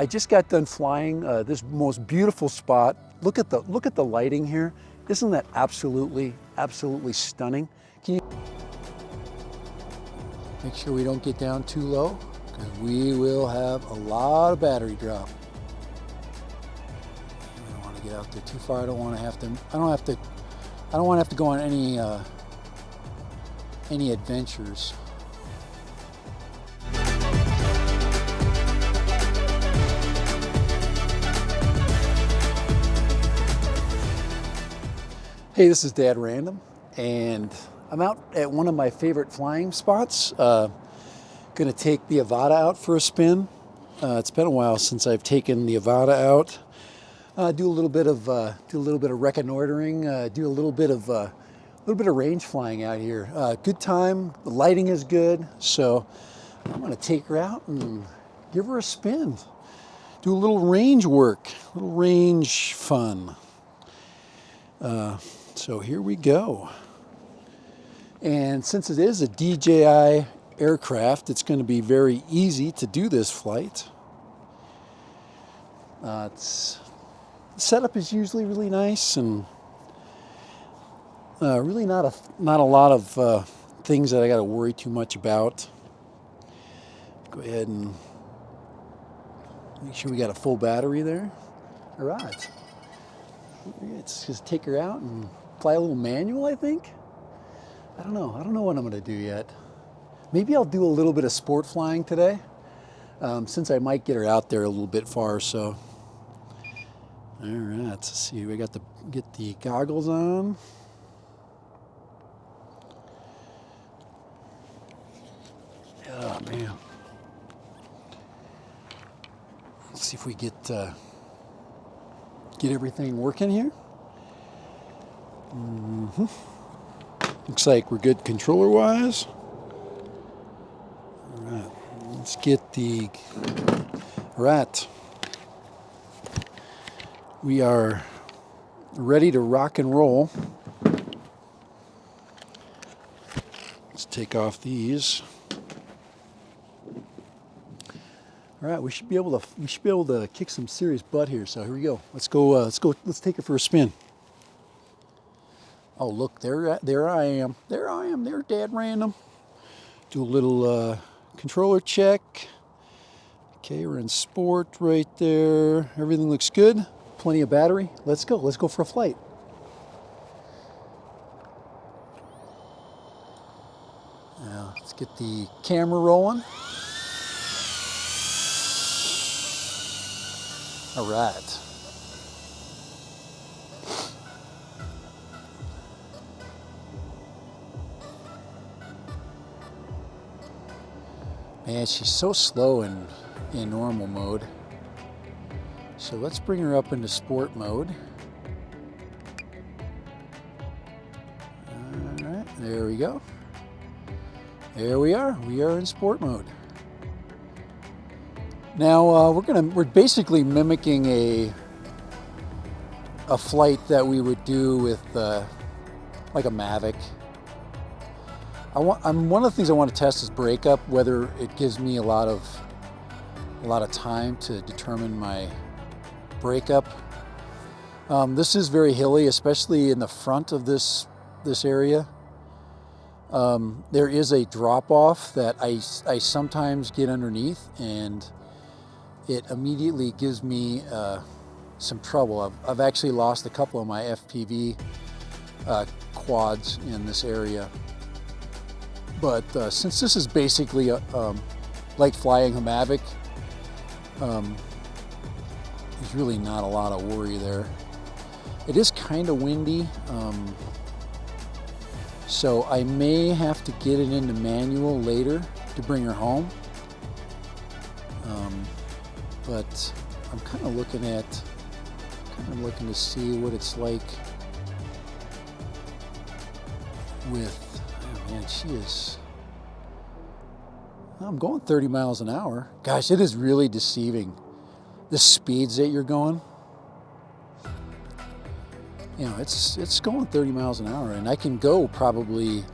I just got done flying this most beautiful spot. Look at the lighting here. Isn't that absolutely stunning? Can you make sure we don't get down too low, because we will have a lot of battery drop. I don't want to get out there too far. I don't want to have to go on any adventures. Hey, this is Dad Random, and I'm out at one of my favorite flying spots. Gonna take the Avata out for a spin. It's been a while since I've taken the Avata out. Do a little bit of reconnoitering. Do a little bit of range flying out here. Good time. The lighting is good, so I'm gonna take her out and give her a spin. Do a little range work, a little range fun. So here we go. And since it is a DJI aircraft, it's going to be very easy to do this flight. The setup is usually really nice, and really not a lot of things that I got to worry too much about. Go ahead and make sure we got a full battery there. All right. Let's just take her out and fly a little manual, I think. I don't know what I'm going to do yet. Maybe I'll do a little bit of sport flying today, since I might get her out there a little bit far. So, all right, let's see. We got to get the goggles on. Oh man. Let's see if we get everything working here. Looks like we're good controller wise. All right, let's get the rat. We are ready to rock and roll. Let's take off these. All right, we should be able to kick some serious butt here. So here we go. Let's take it for a spin. Oh, look, there I am. There, Dad Random. Do a little controller check. Okay, we're in sport right there. Everything looks good. Plenty of battery. Let's go for a flight. Now, let's get the camera rolling. All right. Man, she's so slow in normal mode. So let's bring her up into sport mode. All right, there we go. There we are. We are in sport mode. Now we're basically mimicking a flight that we would do with like a Mavic. One of the things I want to test is breakup, whether it gives me a lot of time to determine my breakup. This is very hilly, especially in the front of this area. There is a drop off that I sometimes get underneath, and it immediately gives me some trouble. I've actually lost a couple of my FPV quads in this area. But since this is basically like flying a Mavic, there's really not a lot of worry there. It is kind of windy, so I may have to get it into manual later to bring her home. But I'm kind of looking to see what it's like with, oh man, she is, I'm going 30 miles an hour. Gosh, it is really deceiving, the speeds that you're going. You know, it's going 30 miles an hour, and I can go probably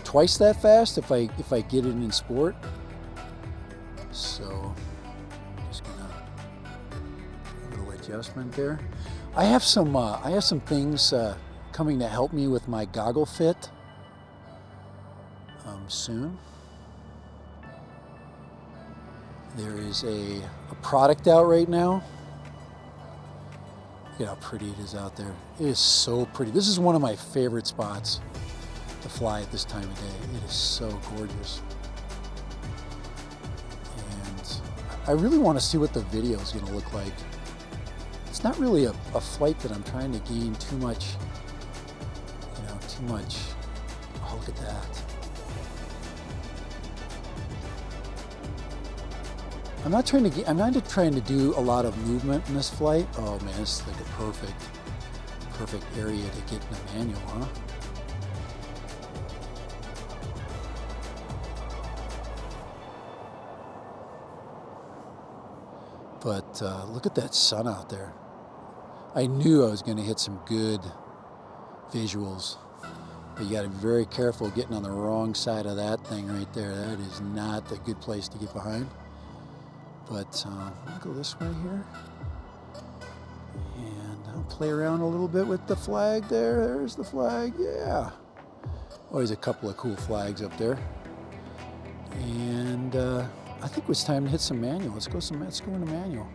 twice that fast if I get it in sport. So just gonna adjustment there. I have some things coming to help me with my goggle fit soon. There is a product out right now. Look at how pretty it is out there. It is so pretty. This is one of my favorite spots to fly at this time of day. It is so gorgeous. And I really want to see what the video is going to look like. It's not really a flight that I'm trying to gain too much, oh, look at that. I'm not trying to do a lot of movement in this flight. Oh man, this is like a perfect area to get in a manual, huh? But look at that sun out there. I knew I was going to hit some good visuals, but you got to be very careful getting on the wrong side of that thing right there. That is not a good place to get behind. But I'll go this way here, and I'll play around a little bit with the flag there. There's the flag, yeah. Always a couple of cool flags up there. And I think it's time to hit some manual. Let's go into manual.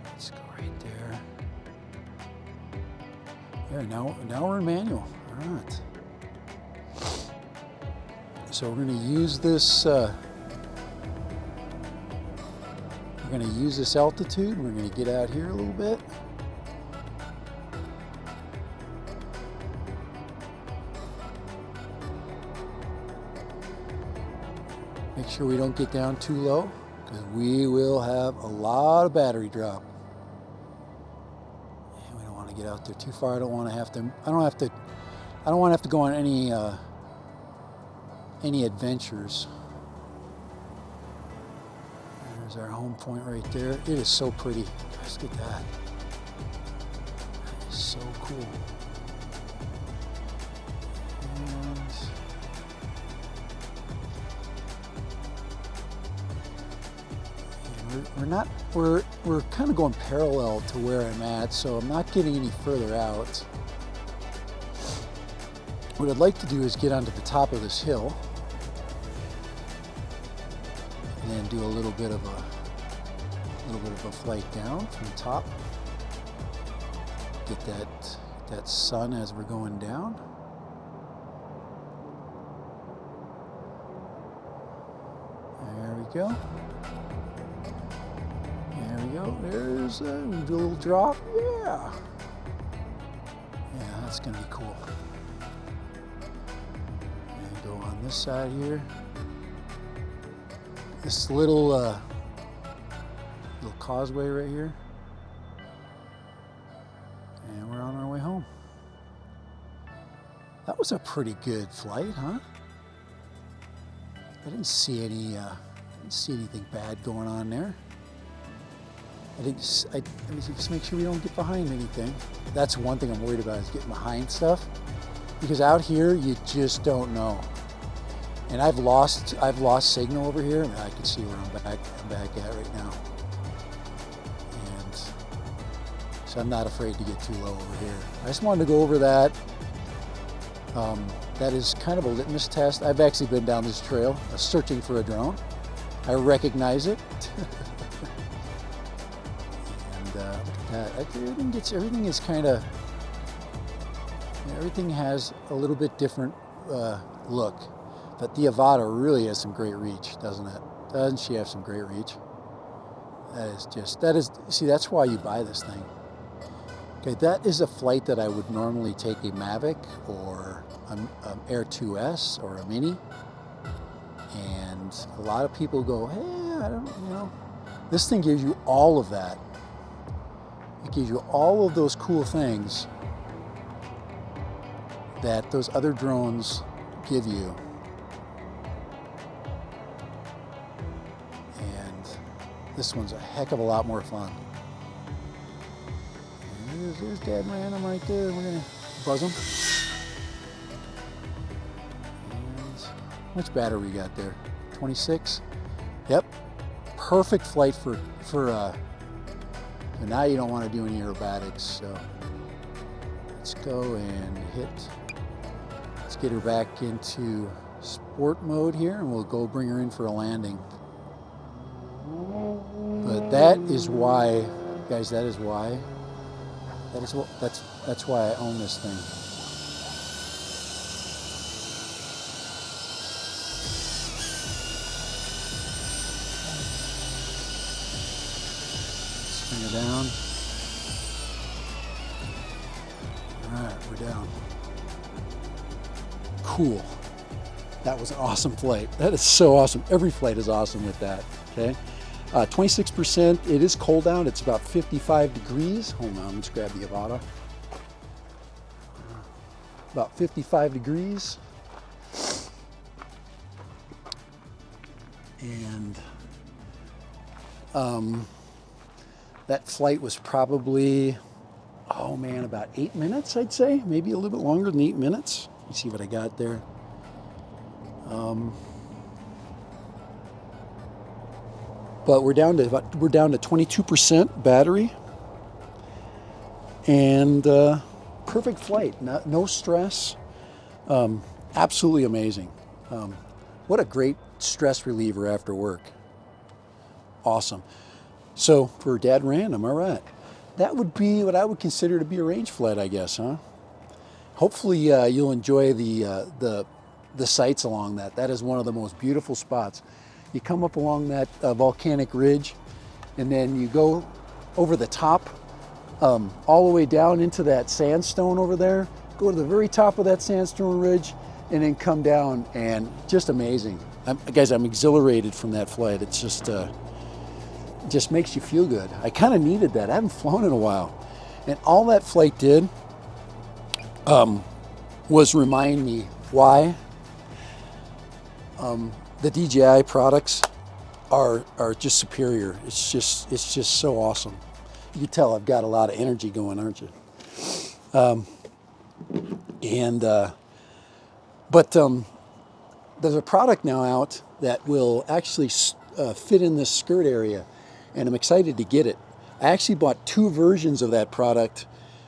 Let's go right there. Yeah, now we're in manual. All right. So we're going to use this. We're going to use this altitude. We're going to get out here a little bit. Make sure we don't get down too low, because we will have a lot of battery drop. And we don't want to get out there too far. I don't want to have to go on any adventures. There's our home point right there. It is so pretty. Guys, look at that. That is so cool. And we're kind of going parallel to where I'm at, so I'm not getting any further out. What I'd like to do is get onto the top of this hill. And then do a little bit of a flight down from the top. Get that sun as we're going down. There we go. There we go. There's we do a little drop. Yeah. Yeah, that's gonna be cool. And go on this side here. This little causeway right here, and we're on our way home. That was a pretty good flight, huh? I didn't see anything bad going on there. Let me just make sure we don't get behind anything. That's one thing I'm worried about, is getting behind stuff, because out here you just don't know. And I've lost signal over here, and I can see where I'm back at right now. And so I'm not afraid to get too low over here. I just wanted to go over that. That is kind of a litmus test. I've actually been down this trail searching for a drone. I recognize it. And look at that. Everything is kind of, everything has a little bit different look. But Dji Avata really has some great reach, doesn't it? Doesn't she have some great reach? See, that's why you buy this thing. Okay, that is a flight that I would normally take a Mavic or an Air 2S or a Mini. And a lot of people go, hey, I don't. This thing gives you all of that. It gives you all of those cool things that those other drones give you. This one's a heck of a lot more fun. There's Dad Random right there. We're gonna buzz him. And how much battery we got there? 26? Yep. Perfect flight for But now you don't want to do any aerobatics, so let's go and let's get her back into sport mode here, and we'll go bring her in for a landing. But that is why, guys, that's why I own this thing. Bring her down. All right, we're down. Cool. That was an awesome flight. That is so awesome. Every flight is awesome with that, okay? 26%, it is cold out. It's about 55 degrees. Hold on, let's grab the Avata. About 55 degrees. And that flight was probably, oh man, about 8 minutes, I'd say. Maybe a little bit longer than 8 minutes. Let me see what I got there. But we're down to 22% battery, and perfect flight. No stress. Absolutely amazing. What a great stress reliever after work. Awesome. So for Dad Random, all right, that would be what I would consider to be a range flight, I guess, huh? Hopefully you'll enjoy the sights along that. That is one of the most beautiful spots. You come up along that volcanic ridge, and then you go over the top, all the way down into that sandstone over there, go to the very top of that sandstone ridge, and then come down, and just amazing. Guys, I'm exhilarated from that flight. It's just makes you feel good. I kind of needed that. I haven't flown in a while. And all that flight did was remind me why the DJI products are just superior. It's just so awesome. You can tell I've got a lot of energy going, aren't you? But there's a product now out that will actually fit in this skirt area, and I'm excited to get it. I actually bought 2 versions of that product,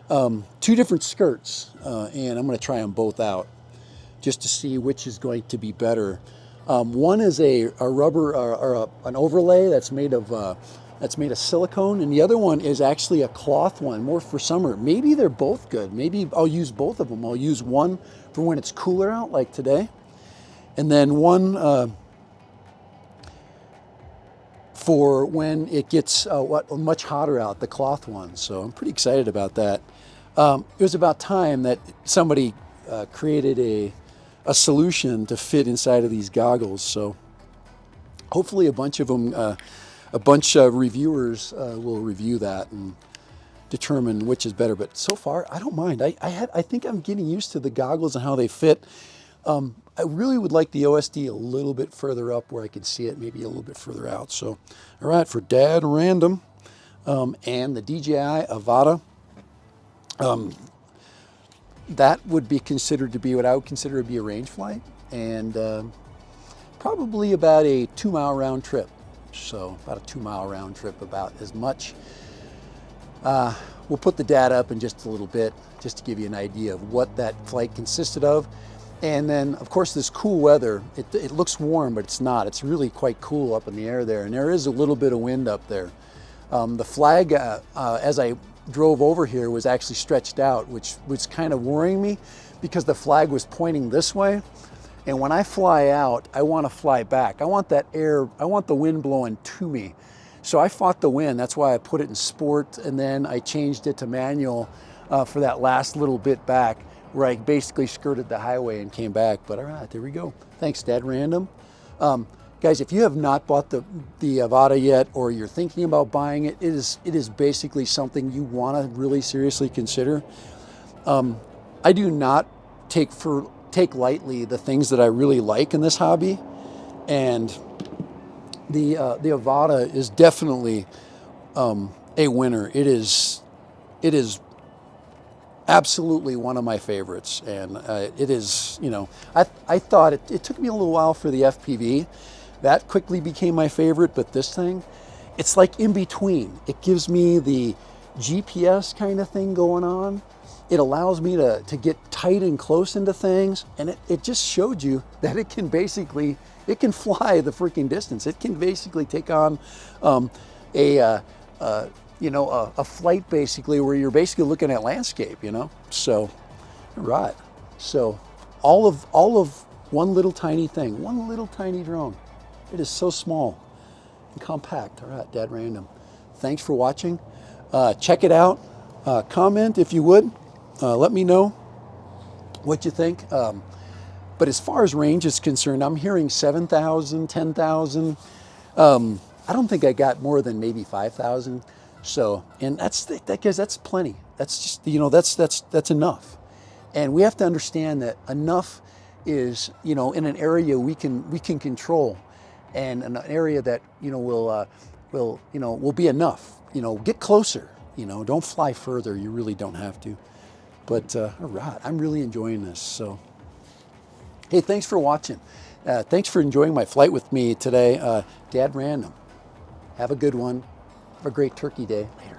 2 different skirts, and I'm going to try them both out just to see which is going to be better. One is a rubber or an overlay that's made of silicone, and the other one is actually a cloth one, more for summer. Maybe they're both good. Maybe I'll use both of them. I'll use one for when it's cooler out, like today, and then one for when it gets much hotter out, the cloth one. So I'm pretty excited about that. It was about time that somebody created a solution to fit inside of these goggles. So hopefully a bunch of them, a bunch of reviewers will review that and determine which is better. But so far, I don't mind. I think I'm getting used to the goggles and how they fit. I really would like the OSD a little bit further up where I can see it, maybe a little bit further out. So, all right, for Dad Random and the DJI Avata, that would be considered to be what I would consider to be a range flight, and probably about a 2-mile round trip. So about a 2-mile round trip, about as much. We'll put the data up in just a little bit, just to give you an idea of what that flight consisted of. And then, of course, this cool weather, it looks warm, but it's not. It's really quite cool up in the air there, and there is a little bit of wind up there. The flag, as I drove over here, was actually stretched out, which was kind of worrying me because the flag was pointing this way. And when I fly out, I want to fly back. I want that air, I want the wind blowing to me. So I fought the wind. That's why I put it in sport, and then I changed it to manual for that last little bit back, where I basically skirted the highway and came back. But all right, there we go. Thanks, Dad Random. Guys, if you have not bought the Avata yet, or you're thinking about buying it, it is basically something you want to really seriously consider. I do not take lightly the things that I really like in this hobby, and the Avata is definitely a winner. It is absolutely one of my favorites, and it is, you know, I thought it took me a little while for the FPV. That quickly became my favorite, but this thing, it's like in between. It gives me the GPS kind of thing going on. It allows me to get tight and close into things. And it just showed you that it can basically, it can fly the freaking distance. It can basically take on a flight basically where you're basically looking at landscape, you know? So, right. So all of one little tiny thing, one little tiny drone. It is so small and compact. All right, Dad Random. Thanks for watching. Check it out. Comment if you would. Let me know what you think. But as far as range is concerned, I'm hearing 7,000, 10,000. I don't think I got more than maybe 5,000. So, and that's plenty. That's just, you know, that's enough. And we have to understand that enough is, you know, in an area we can control, and an area that, you know, will be enough. You know, get closer. You know, don't fly further. You really don't have to. But all right, I'm really enjoying this. So, hey, thanks for watching. Thanks for enjoying my flight with me today. Dad Random. Have a good one. Have a great Turkey Day. Later.